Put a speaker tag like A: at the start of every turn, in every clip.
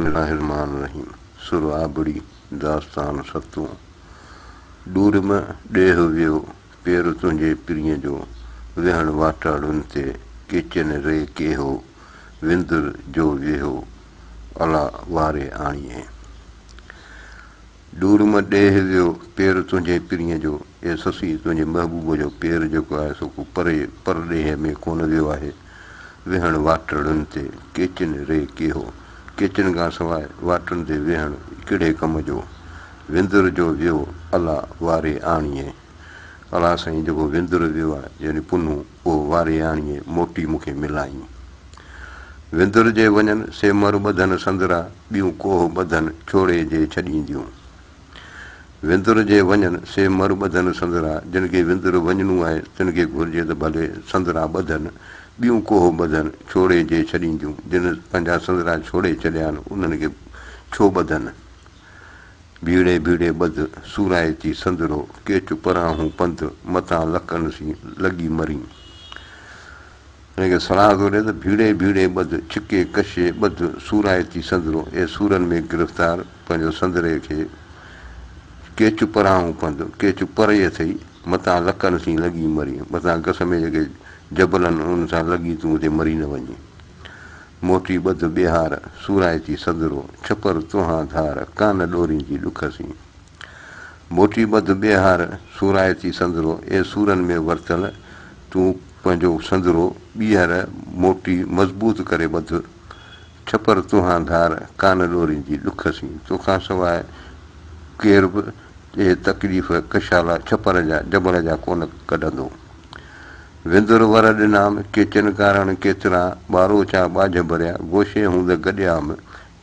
A: बिस्मिल्लाहिर्रहमानिर्रहीम सुराबड़ी दास्तान सतूं डूर में ॾेह वियो पेर तुंहिंजे पिरीअ जो वेहण वाटाड़ुनि ते केचन रे केहो विंदुर जो वेहो अला वारे आणीअ डूर में ॾेह वियो पेर तुंहिंजे पिरीअ जो ए ससी तुंहिंजे महबूब जो पेर जेको आहे सो को परे परॾेह में कोन वियो आहे वेहण वाटड़ुनि ते केचन रे केहो केचन खां सवाइ वाटुनि ते वेहण कहिड़े कम जो विंदुर जो वियो अला वारे आणीअ अला साईं जेको विंदुर वियो आहे यानी पुनू उहो वारे आणीअ मोटी मूंखे मिलाई विंदुर जे वञनि से मर ॿधनि संदरा ॿियूं कोह ॿधनि छोड़े जे छॾींदियूं विंदुर जे वञनि से मर ॿधनि संदरा जिन खे विंदुर वञिणो आहे तिन खे घुरिजे त भले संदरा ॿधनि ॿियूं कोह ॿधनि छोड़े जे छॾींदियूं जिन पंहिंजा संदरा छोड़े छॾिया आहिनि उन्हनि खे छो ॿधनि भीड़े भीड़े ॿध सूराए थी संदरो केच पराहूं पंध मथां लकनि सी लॻी मरी हिनखे सलाह थो ॾिए त भीड़े भीड़े ॿध छिके कशे ॿध सूराए थी संदरो ऐं सूरनि में गिरफ़्तार पंहिंजो संदरे खे केच पराहूं पंध केच परे अथई मथां लकनि सी लॻी मरी मथां घस में जेके जबलनि उन सां लॻी तूं हुते मरी न वञे मोटी ॿध ॿिहार सूराए थी संदरो छपर तुंहां धार कान ॾोरींदी ॾुख सी मोटी ॿध ॿिहार सूराए थी संदरो ऐं सूरनि में वरतल तूं पंहिंजो संदरो ॿीहर मोटी मज़बूत करे ॿध छपर तुंहां धार कान ॾोरींदी ॾुख सी तोखां सवाइ केर बि इहे तकलीफ़ कशाला छपर जा जबल जा कोन कढंदो विंदुर वर ॾिनाम केचन कारण केतिरा ॿारो चा ॿाझ भरिया गोशे हूंद गॾियाम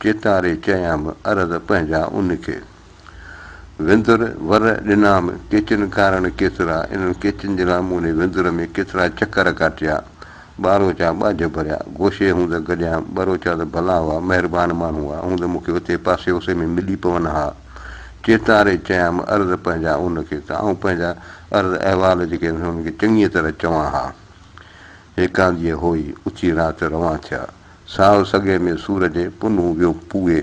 A: चेतारे चयाम अरद पंहिंजा उनखे विंदुर वर ॾिनाम केचन कारण केतिरा इन्हनि केचन जे लाइ मूं विंदुर में केतिरा चकर काटिया ॿारो चा ॿाझ भरिया गोशे हूंद गॾियाम ॿारो चा त भला हुआ महिरबानी माण्हू हुआ हूंद मूंखे उते पासे उसे में मिली पवनि हा चेतारे चयाम अर्ज़ पंहिंजा उनखे त आऊं पंहिंजा अर्ज़ अहवाल जेके हुनखे चङीअ तरह चवां हा हेकांदीअ होई उची राति रवां थिया साओ सॻे में सूर जे पुनू वियो पूए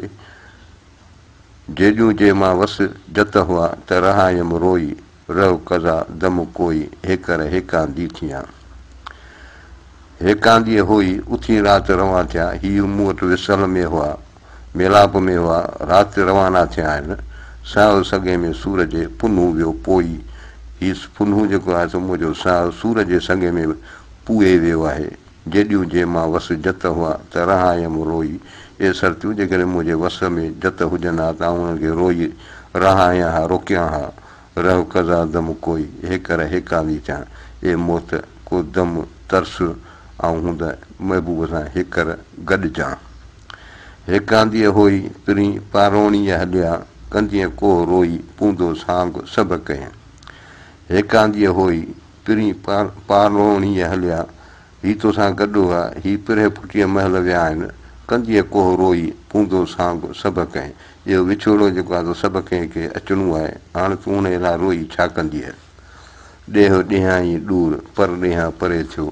A: जेॾियूं जे मां वस जत हुआ त रहायम रोई रव कज़ा दम कोई हेकर हेकांदी थियां हेकांदीअ होई उथी राति रवां थिया हीअ मूं वटि विसल में हुआ मेलाप में हुआ राति रवाना थिया आहिनि साओ सॻे में सूर जे पुनू वियो पोई हीउ पुनू जेको आहे सो मुंहिंजो साओ सूर जे सॻे में पूए वियो आहे जेॾियूं जे मां वस जत हुआ त रहायम रोई इहे शर्तियूं जेकॾहिं मुंहिंजे वस में जत हुजनि हा त आऊं उन्हनि खे रोई रहायां हा रोकियां हा रह कज़ा दम कोई हेकर हेकांदी थियां ए मौत को दम तरस ऐं हूंद महबूब सां हेकर गॾिजां हेकांदीअ होई पिरी पारोणीअ हलिया कंदीअ को रोई पूंदो सांग सभु कयईं हेकांदीअ होई पिरी पारोणीअ हलिया हीउ तोसां गॾु हुआ हीउ पिरे फुटीअ महल विया आहिनि कंदीअ को रोई पूंदो सांग सभु कयईं इहो विछोड़ो जेको आहे सभु कंहिंखे अचिणो आहे हाणे तूं हुन लाइ रोई छा कंदीअ ॾेह ॾेहाई ॾूर पर ॾेहां परे थियो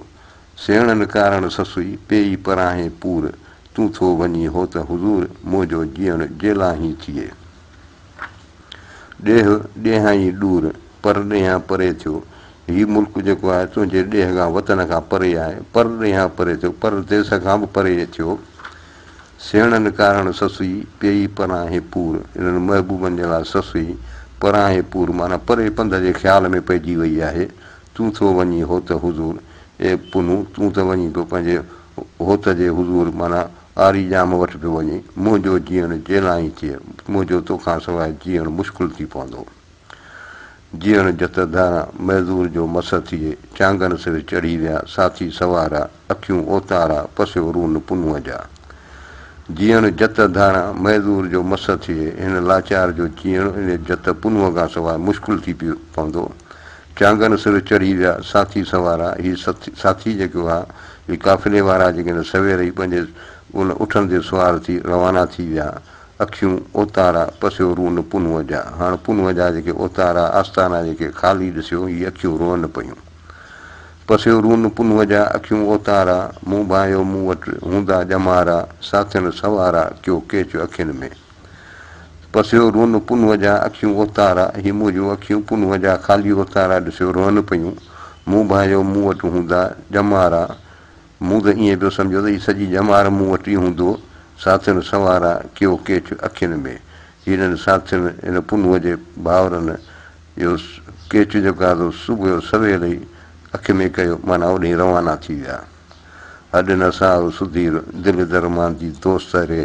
A: सेणनि कारण ससुई पेई पराहे पूर तूं थो वञी हो त हुज़ूर मुंहिंजो जीअण जेला ई थिए ॾेह ॾेहाई ॾूर पर ॾेहां परे थियो हीउ मुल्क जेको आहे तुंहिंजे ॾेह खां वतन खां परे आहे पर ॾेहां परे थियो पर देश खां बि परे थियो सेणनि कारण ससुई पेई पराहे पूर इन्हनि महबूबनि जे लाइ ससुई पराहे पूर माना परे पंध जे ख़्याल में पइजी वई आहे तूं थो वञी हो त हुज़ूर ए पुनू तूं त वञी पियो पंहिंजे होत जे हुज़ूर माना आरी जाम वटि पियो वञे मुंहिंजो जीअण जेला ई थिए मुंहिंजो तोखां सवाइ जीअण मुश्किल थी पवंदो जीअण जत धारा मज़दूर जो मस थिए चांगनि सिर चढ़ी विया साथी सवारा अखियूं ओतारा पसियो रून पुनूअ जा जीअण जत धारा मज़दूर जो मस थिए हिन लाचार जो जीअण इन जत पुनूअ खां सवाइ मुश्किल थी पियो पवंदो चांगनि सिर चढ़ी विया साथी सवारा हीअ साथी जेको आहे हीअ काफ़िले वारा जेके सवेर ई पंहिंजे उन उठंदे सुवार थी रवाना थी विया अखियूं ओतारा पसियो रून पुनूअ जा हाणे पुनूअ जा जेके ओतारा आस्थाना जेके ख़ाली ॾिसियो हीअ अखियूं रोअनि पियूं पसियो रून पुनूअ जा अखियूं ओतारा मूं भायो मूं वटि हूंदा ॼमारा साथियुनि सवारा कयो केच अखियुनि में पसियो रून पुनूअ जा अखियूं ओतारा ही मुंहिंजूं अखियूं पुनूअ जा ख़ाली ओतारा ॾिसियो रोअनि पियूं मूं भायो मूं वटि हूंदा ॼमारा मूं त ईअं पियो सम्झो त हीअ सॼी ॼमार मूं वटि ई हूंदो साथियुनि सवारा कयो केच अखियुनि में हिननि साथियुनि हिन पुनूअ जे भाउरनि इहो केच जेको आहे सुबुह जो सवेल ई अखि में कयो माना ओॾे रवाना थी विया हॾ न साहु सुधीर दिलि दरमांदी दोस्त रे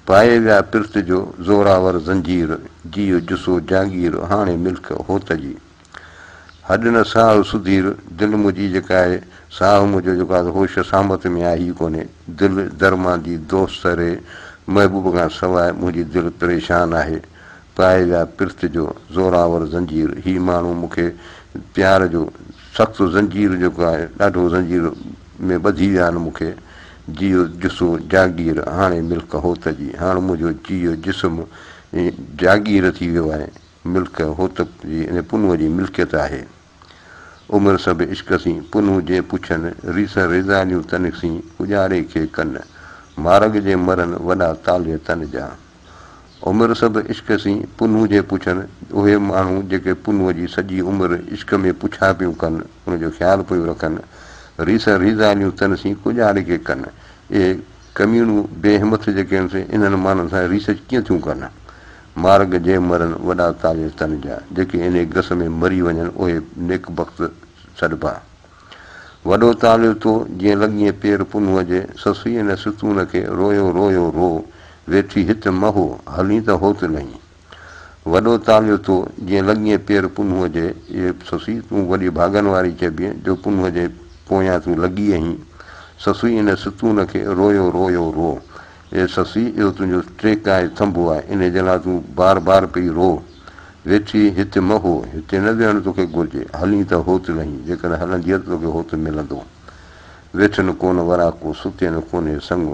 A: पाए विया पिर्त जो ज़ोरावर ज़ंजीर जीअ जुसो जागीर हाणे मिल्क होत जी हॾ न साहु सुधीर दिलि मुंहिंजी जेका आहे साहु मुंहिंजो जेको आहे होश सामत में आहे ई कोन्हे दिलि दरमांदी दोस्त रे महबूब खां सवाइ मुंहिंजी दिलि परेशान आहे पाए विया पिर्त जो ज़ोरावर ज़ंजीर हीउ माण्हू मूंखे प्यार जो सख़्तु ज़ंजीर जेको आहे ॾाढो ज़ंजीर में ॿधी विया आहिनि मूंखे जीअ जुसो जागीर हाणे मिल्क होत जी हाणे मुंहिंजो जीअ जिस्म जागीर थी वियो आहे मिल्क होत जी इन पुनूअ जी मिल्कियत आहे उमिरि सभु इश्क सी पुनू जे पुछनि रीस रिज़ालियूं तन सी उॼारे खे कनि मार्ग जे मरनि वॾा ताले तन जा उमिरि सभु इश्क सी पुनू जे पुछनि उहे माण्हू जेके पुनूअ जी सॼी उमिरि इश्क में पुछा पियूं कनि उनजो ख़्यालु पियूं रखनि रीस रिज़ालियूं तन सी कुॼारे खे कनि इहे कमीणूं बेहिमत जेके आहिनि से इन्हनि माण्हुनि सां रीस कीअं थियूं कनि मार्ग जे मरनि वॾा ताले तन जा जेके इन गस में मरी वञनि उहे नेक वक़्तु सॾिबा वॾो तालियो तो जीअं लॻीअ पेर पुनूअ जे ससुईअ न सुतून खे रोयो रोयो रो वेठी हिते महो हली त होत नही वॾो तालियो तो जीअं लॻीअ पेर पुनूअ जे इहे ससुई तूं वॾी भाॻनि वारी चइबी जो पुनूअ जे पोयां तूं लॻी आहीं ससुई इन सुतून खे रोयो रोयो रो ए ससी इहो तुंहिंजो ट्रेक आहे थंभो आहे इन जे लाइ तूं बार बार पई रो वेठी हिते महो हिते न विहणु तोखे घुरिजे हली त होत नही जेकॾहिं हलंदीअ त तोखे होत मिलंदो वेठनि कोन वराको सुतियनि कोन्हे संग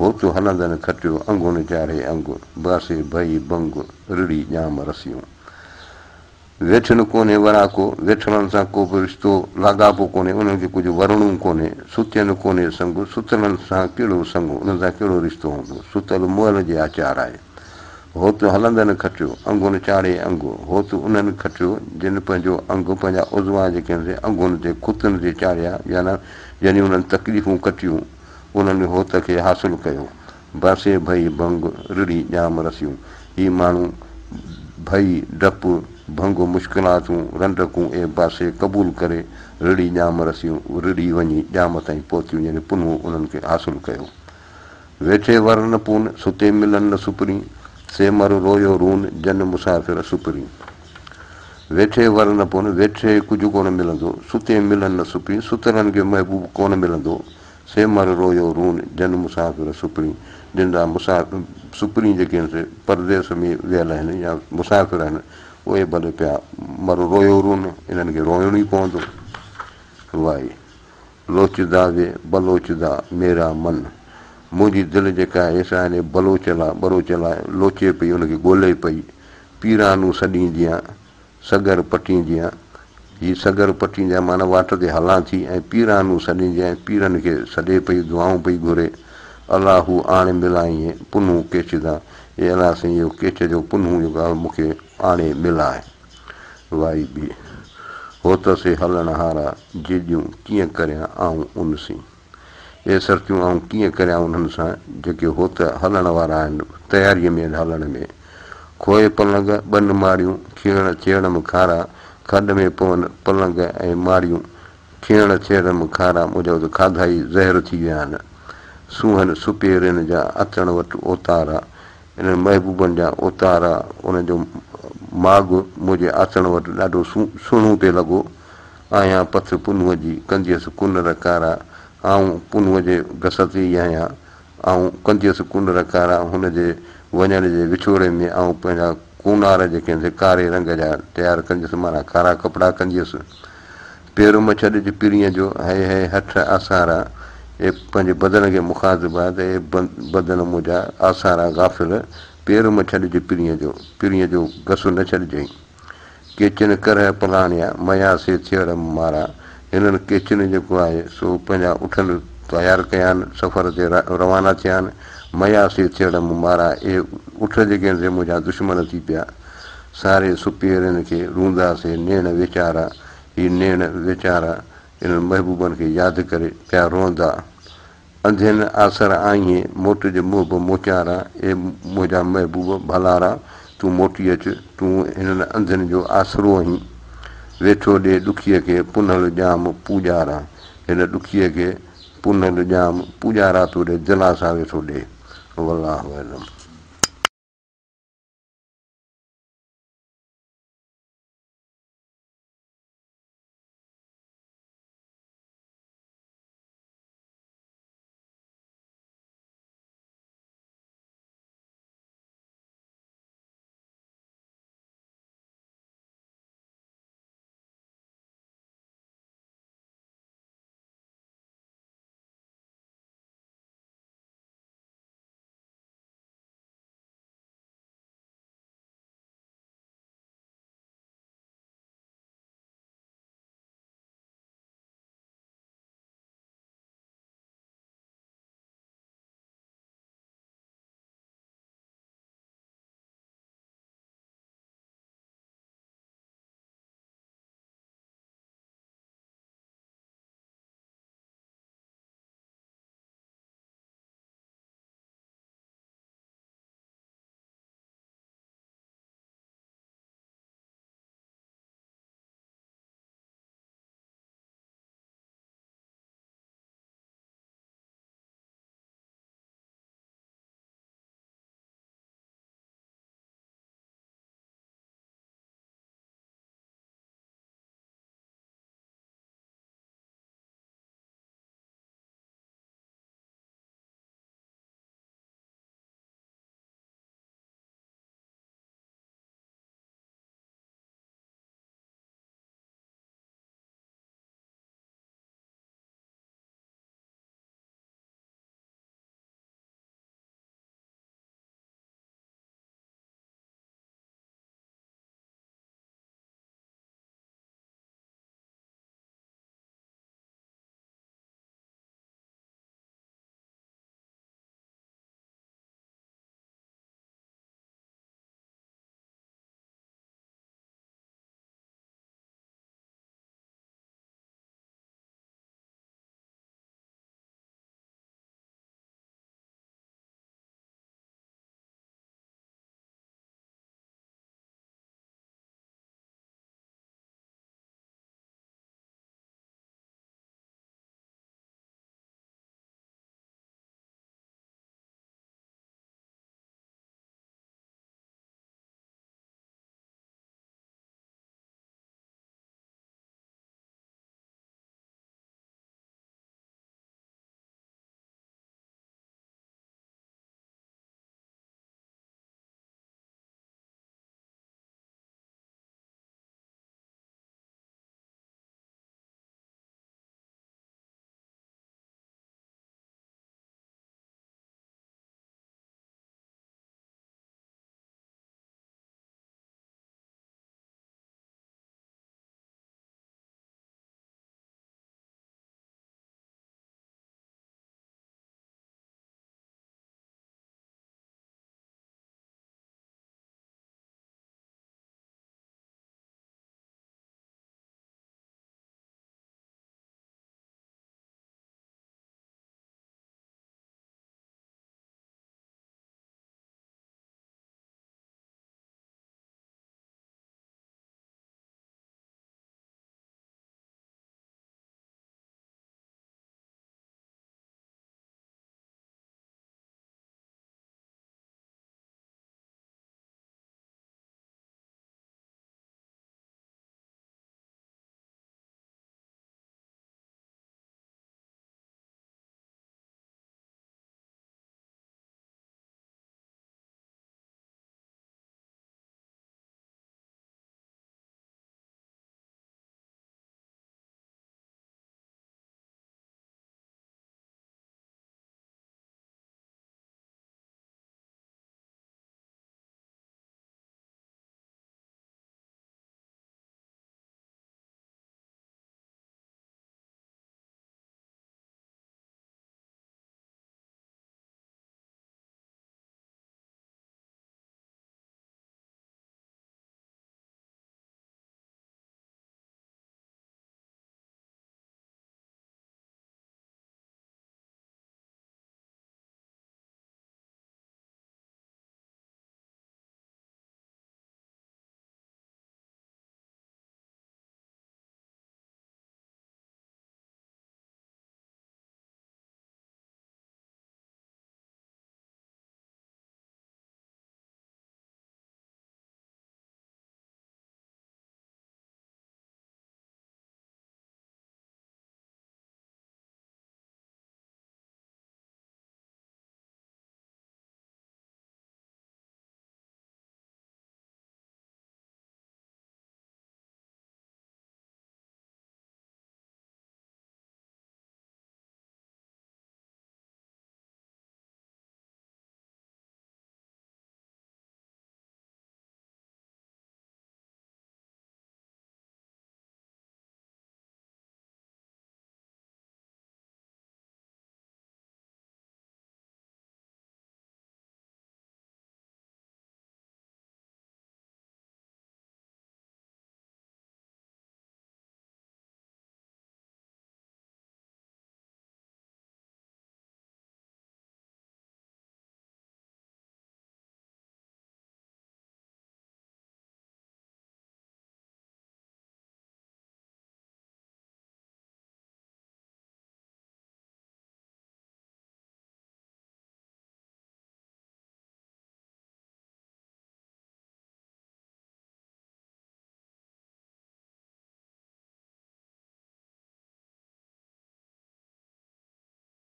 A: होत हलंदनि खटियो अंगुनि चाढ़े अंगु बासे भई बंग रिड़ी ॼाम रसियूं वेठनि कोन्हे वराको वेठड़नि सां को बि रिश्तो लाॻापो कोन्हे उन्हनि खे कुझु वरणो कोन्हे सुतियनि कोन्हे संग सुतलनि सां कहिड़ो संग उन्हनि सां कहिड़ो रिश्तो हूंदो सुतल मुअल जे आचार आहे होत हलंदनि खटियो अंगुनि चाढ़े अंगु होत उन्हनि खटियो जिन पंहिंजो अंग पंहिंजा उज़वा जेके आहिनि से अंगुनि ते खुतनि ते चाढ़िया यानी उन्हनि तकलीफ़ूं कटियूं उन्हनि होत खे हासिलु कयो बासे भई भंग रिड़ी ॼाम रसियूं हीअ माण्हू भई डपु भंग मुश्किलातूं रंडकूं ऐं बासे क़बूल करे रिड़ी ॼाम रसियूं रिड़ी वञी ॼाम ताईं पहुतियूं यानी पुनू उन्हनि खे हासिलु कयो वेठे वर न पून सुते मिलनि न सुपरी से मर रोयो रून जन मुसाफ़िर सुपरी वेठे वर न पून वेठे कुझु कोन मिलंदो सुते मिलनि न सुपरी सुतलनि खे महबूब कोन मिलंदो से मर रोयो रून जन मुसाफ़िर सुपरी जिन जा सुपरी जेके आहिनि से परदेस में वियल आहिनि या मुसाफ़िर आहिनि उहे भले पिया मर रोयो रून इन्हनि खे रोइणो ई पवंदो वाई लोचदा वे बलोचदा मेरा मन मुंहिंजी दिलि जेका आहे सा हिन बलोचला बलोचला लोचे पई उनखे ॻोल्हे पई पीरानूं सॾींदियां सगर पटींदियां हीअ सगर पटींदियां माना वाट ते हलां थी ऐं पीरानूं सॾींदियां ऐं पीरनि खे सॾे पई दुआऊं पई घुरे अलाहू आणे मिलाईं पुनू केचदा हे अलाह साईं इहो केच जो पुनू जेको आहे मूंखे आणे मिलाए वाई बि हो त से हलण हारा जिदियूं कीअं करियां आऊं उन सी इहे सर्तियूं आऊं कीअं करियां उन्हनि सां जेके हो त हलण वारा आहिनि तयारीअ में आहिनि हलण में खोए पलंग ॿन माड़ियूं खीण छेड़म खारा खॾ में पवनि पलंग ऐं माड़ियूं खीण छेड़म खारा मुंहिंजा त खाधा ई ज़हर थी विया आहिनि सूहनि सुपेरनि जा अचण वटि ओतारा इन्हनि महबूबनि जा ओतारा उनजो माॻु मुंहिंजे अचण वटि ॾाढो सुहिणो पिए लॻो आहियां पथ पुनूअ जी कंदियसि कुनर कारा आऊं पुनूअ जे घस ते ई आहियां ऐं कंदियसि कुनर कारा हुनजे वञण जे विछोड़े में ऐं पंहिंजा कुनार जेके आहिनि कारे रंग जा तयारु कंदियसि माना कारा कपिड़ा कंदियसि पेर मछॾ जे पीढ़ीअ जो है हठ आसारा हे पंहिंजे बदन खे मुखातिबु आहे त हे बदन मुंहिंजा आसारा गाफ़िल पेर मछॾ जे पीढ़ीअ जो घसु न छॾिजांइ केचन कर पलाणिया मया से थियड़ मारा हिननि केचुनि जेको आहे सो पंहिंजा उठनि तयारु कया आहिनि, सफ़र ते रवाना थिया आहिनि। मयासी थियण मूं मारा, इहे उठ जेके आहिनि से मुंहिंजा दुश्मन थी पिया। सारे सुपेरनि खे रूंदासीं नेण वीचारा, ही नेण वीचारा इन्हनि महबूबनि खे यादि करे पिया रोअंदा। अंधियुनि आसर आईं मोट जे मुंहं बि मोचारा, ए मुंहिंजा महबूब भलारा तूं मोटी अचु, तूं हिननि अंधियुनि जो आसरो आहीं। वेठो ॾे ॾुखीअ खे पुनल ॼाम पूॼारा, हिन ॾुखीअ खे पुनल ॼाम पूॼारा थो ॾे, दिलासा वेठो ॾे। वल्लाहु अलम।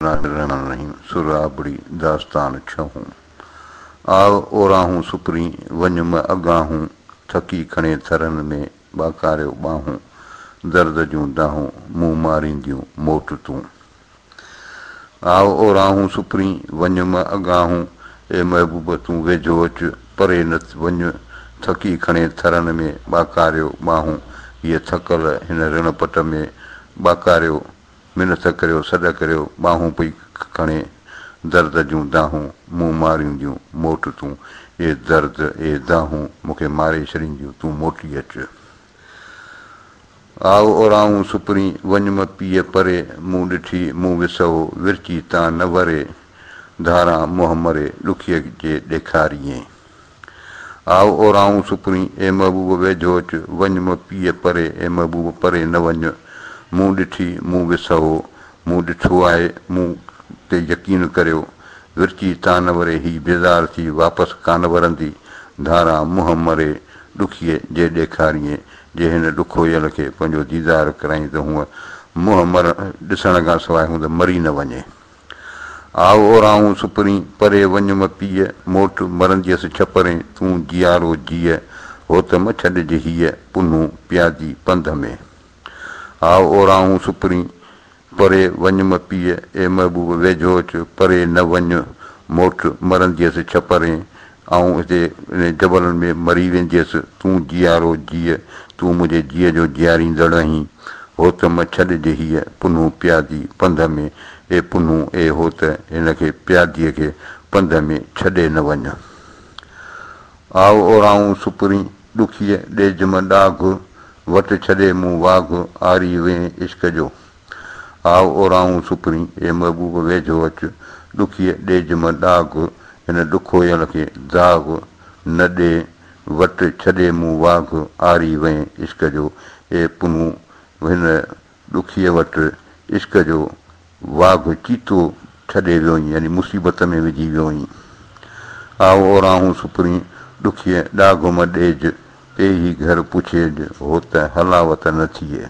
A: रहीम सुराबड़ी दास्तान छहूं आव ओराहूं सुपरी वञ में अगाहूं थकी खणे थरनि में बाकारियो बाहूं दर्द जूं दाहूं मुंहुं मारींदियूं मोट तूं आव ओराहूं सुपरी वञ में अगाहूं ए महबूब तूं वेझो अच परे न वञ थकी खणे थरनि में बाकारियो बाहूं हीअ थकल हिन ऋण पट में बाकारियो मिनत करियो सॾ करियो बाहूं पई खणे दर्द जूं दाहूं मुंहुं मारींदियूं मोट तूं ए दर्द ए दाहूं मूंखे मारे छॾींदियूं तूं मोटी अच आव ओराहूं सुपरी वञ में पीउ परे मूं ॾिठी मूं विसो विरची तां न वरे धारा मुंहुं मरे ॾुखीअ जे ॾेखारीअ आव ओराहूं सुपरी ए महबूब वेझो अच वञ में पीउ परे ए महबूब परे न वञ मूं ॾिठी मूं विसो मूं ॾिठो आहे मूं ते यकीन करियो विरची तां न वरे ही बेज़ार थी वापसि कान वरंदी धारा मुंहुं मरे ॾुखीअ जे ॾेखारीअ जे हिन ॾुखोयल खे पंहिंजो दीदार कराई त हूअं मुंहुं मर ॾिसण खां सवाइ हूं त मरी न वञे आव ओराहूं सुपरी परे वञ में पीउ मोट मरंदीअसि छपरे तूं जियारो जीअ हो त म छॾिजे हीअ पुनूं प्यादी पंध में आव ओराहूं सुपरी परे वञ में पीउ ए महबूब वेझो अच परे न वञ मोट मरंदीअसि छपरे ऐं हिते इन जबलनि में मरी वेंदीअसि तूं जियारो जीअ तूं मुंहिंजे जीअ जो जियारींदड़ आहीं हो त म छॾिजे हीअ पुनूं प्यादी पंध में ए पुनूं ए हो त हिन खे प्यादीअ खे पंध में छॾे न वञ आव ओराहूं सुपरी ॾुखीअ ॾेज में ॾाघ वटि छॾे मूं वाघ आरी वें इश्क जो आव ओराहूं सुपरी ए महबूब वेझो अच ॾुखीअ ॾेज में ॾाघ हिन ॾुखोयल खे दाग़ न ॾे वटि छॾे मूं वाघ आरी वें इश्क जो ए पुनूं हिन ॾुखीअ वटि इश्क जो वाघ चीतो छॾे वियो हुई यानी मुसीबत में विझी वियो हुई आव ओराहूं सुपरी ॾुखीअ ॾाघ में ॾेज पे ई घर पुछेज हो त हलावत न थिए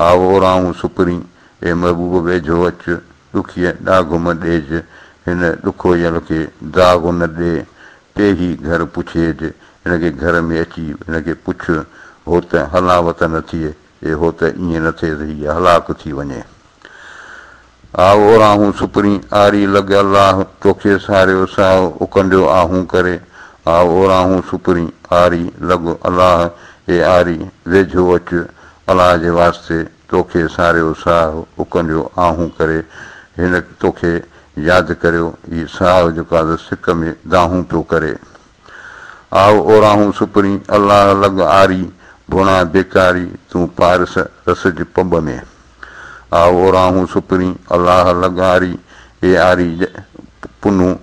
A: आव ओराहूं सुपरी ए महबूब वेझो अच ॾुखीअ ॾाघ में ॾेज हिन ॾुखोयल खे दाग़ न ॾे पे ई घर पुछेज हिनखे घर में अची हिनखे पुछ हो त हलावत न थिए ए हो त ईअं न थिए त हीअ हलाक थी वञे आव ओराहूं सुपरी आरी लॻ अलाह तोखे सारियो साओ उकंडियो आहूं करे आव ओराहूं सुपरी आरी लॻ अलाह ए आरी वेझो अच अलाह जे वास्ते तोखे सारियो साह उकंडियो आहूं करे हिन तोखे यादि करियो हीअ साह जेको आहे सिक में दाहूं पियो करे आव ओराहूं सुपरी अलाह लॻ आरी भुणा बेकारी तूं पारस रस जे पब में आव ओराहूं सुपरी अलाह लॻ आरी ए आरी पुनूं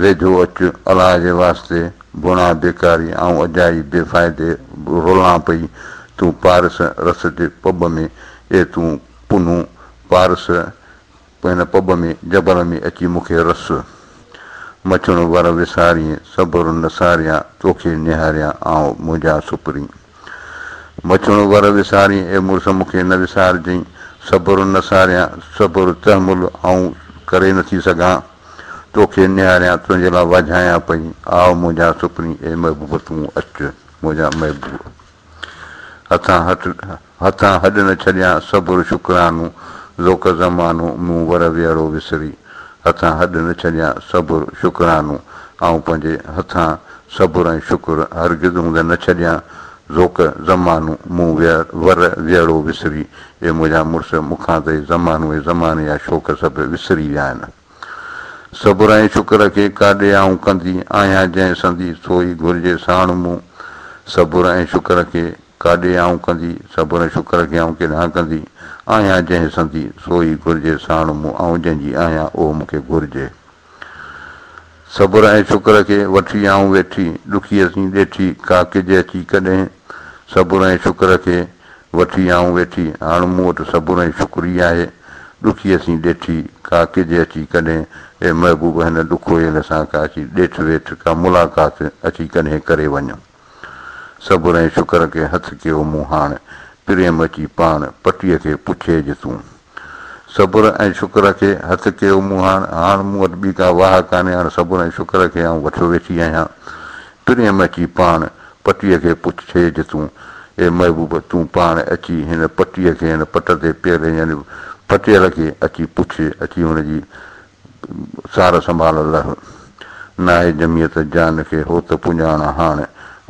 A: वेझो अच अलाह जे वास्ते भुणा बेकारी ऐं अजाई बेफ़ाइदे रोलां पई तूं पारस रस जे पब में ए तूं पुनूं पारस हिन पब में जबल में अची मूंखे रस मछणु वर विसारीअ सबुरु नसारियां तोखे निहारियां ऐं मुंहिंजा सुपरी मछणु वर विसारीअ ए मुड़ुस मूंखे न विसारजईं सबुरु नसारियां सबुरु तहमुल ऐं करे नथी सघां तोखे निहारियां तुंहिंजे लाइ वाझायां पई आव मुंहिंजा सुपरी ए महबूब तूं अच मुंहिंजा महबूब हथां हॾ न छॾियां सबुरु शुकरानू ज़ोक ज़मानो मूं वर वेहड़ो विसरी हथां हॾ न छॾियां सबुरु शुकरानू ऐं पंहिंजे हथां सबुरु ऐं शुकुर हरगिज़ हूंदा न छॾियां ज़ोक ज़मानो मूं वर वेहड़ो विसरी ए मुंहिंजा मुड़ुस मूंखां त ज़मानो ऐं ज़माने जा शौक़ सभु विसरी विया आहिनि सबुर ऐं शुक्र खे काॾे आऊं कंदी आहियां जंहिं संदी सोई घुरिजे साण मूं सबुर ऐं शुक्र खे काॾे आऊं कंदी सबुर ऐं शुक्र खे आऊं केॾांहुं कंदी आहियां जंहिं संदी सोई घुरिजे साण मूं ऐं जंहिंजी आहियां उहो मूंखे घुरिजे सबुर ऐं शुक्र खे वठी आऊं वेठी ॾुखी असीं ॾेठी का किज अची कॾहिं सबुर ऐं शुक्र खे वठी आऊं वेठी हाणे मूं वटि सबुर ऐं शुक्री आहे ॾुखी असीं ॾेठी का किज अची कॾहिं ए महबूब हिन ॾुखोयल सां का अची ॾेठ वेठ का मुलाक़ात अची कॾहिं करे वञ सबुर ऐं शुक्र खे हथु कयो मूं हाणे प्रेम अची पाण पटीअ खे पुछेज तूं सब्र ऐं शुक्र खे हथु कयो मूं हाणे मूं वटि ॿी का वाह कान्हे हाणे सब्र ऐं शुक्र खे आउं वठो वेठी आहियां प्रेम अची पाण पटीअ खे पुछेज तूं ए महबूब तूं पाण अची हिन पटीअ खे हिन पट ते पेर यानी पटियल खे अची पुछ अची हुनजी सार संभाल लह नाहे जमियत जान खे हो त पुञाण हाणे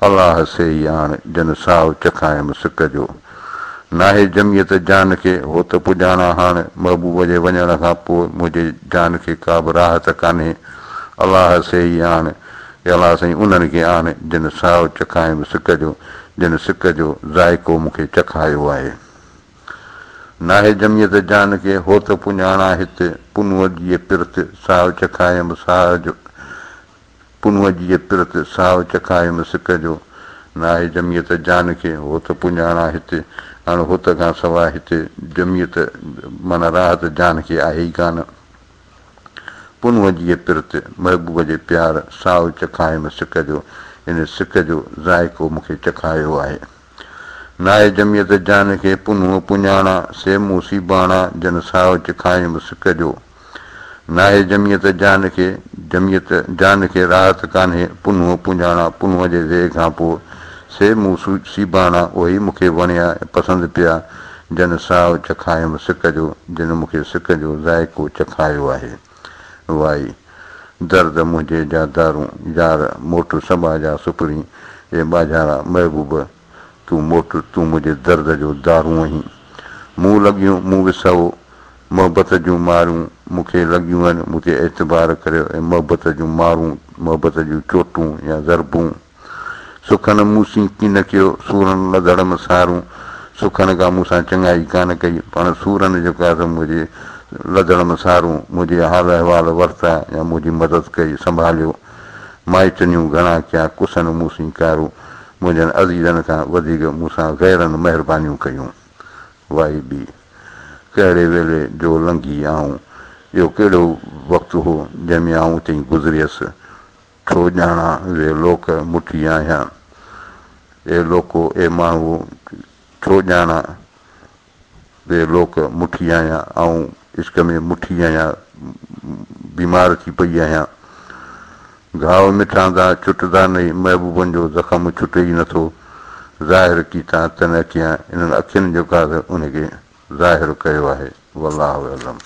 A: अलाह से ई आण जन साव चखायमि सिक जो नाहे जमियत जान खे हो त पुॼाणा हाणे महबूब जे वञण खां पोइ मुंहिंजे जान खे का बि राहत कान्हे अलाह से ई आण अलाह साईं उन्हनि खे आण जिन साव चखायमि सिक जो जिन सिक जो ज़ाइको मूंखे चखायो आहे नाहे जमियत जान खे हो त पुञाणा हिते पुनूअ जी पिरत साव चखायमि साह जो पुनूअ जी पिरत साव चखायमि सिक जो नाहे जमियत जान खे हो त पुञाणा हिते हाणे हुत खां सवाइ हिते जमियत माना राहत जान खे आहे ई कान पुनूअ जी पिरत महबूब जे प्यार साव चखायमि सिक जो इन सिक जो ज़ाइको मूंखे चखायो आहे नाहे जमियत जान खे पुनूअ पुञाणा से मूं सीबाणा जन साव चखायमि सिक जो नाहे जमियत जान खे राहत कान्हे पुनूअ पुञाणा पुनूअ जे वेह खां पोइ से मूं सीबाणा उहे ई मूंखे वणिया पसंदि पिया जन साव चखायमि सिक जो जिन मूंखे सिक जो ज़ाइको चखायो आहे वाई दर्द मुंहिंजे जा दारूं यार मोट सबा जा सुपरी ए बाजारा महबूब तूं मोट तूं मुंहिंजे दर्द जो दारूं आहीं मूं लॻियूं मूं विसो मोहबत जूं मारूं मूंखे लॻियूं आहिनि मूंखे एतबार करियो ऐं मोहबत जूं मारूं मोहबत जूं चोटूं या ज़रबूं सुखनि मूंसीं कीन कयो सूरनि लधड़ में सारूं सुखनि खां मूंसां चङाई कान कई पाण सूरनि जेको आहे त मुंहिंजे लधड़ में सारूं मुंहिंजे हाल अहिवाल वरिता या मुंहिंजी मदद कई संभालियो माइटनियूं घणा कया कुसनि मूंसीं कारूं मुंहिंजनि अज़ीज़नि खां वधीक मूंसां गैरनि महिरबानियूं कयूं वाई बि कहिड़े वेले जो लंघी आऊं इहो कहिड़ो वक़्तु हो जंहिंमें आऊं उते ई गुज़रियसि छो ॼाणा वे लोक मुठी आहियां ए लोको ए माण्हू छो ॼाणा वे लोक मुठी आहियां ऐं इश्क में मुठी आहियां बीमार थी पई आहियां घाव मिठांदा छुटंदा नहीं महबूबनि जो ज़ख़्म छुटे ई नथो ज़ाहिर की तव्हां तन कयां इन्हनि अखियुनि जेको आहे उनखे ज़ाहिर कयो आहे वल्लाहु अलम।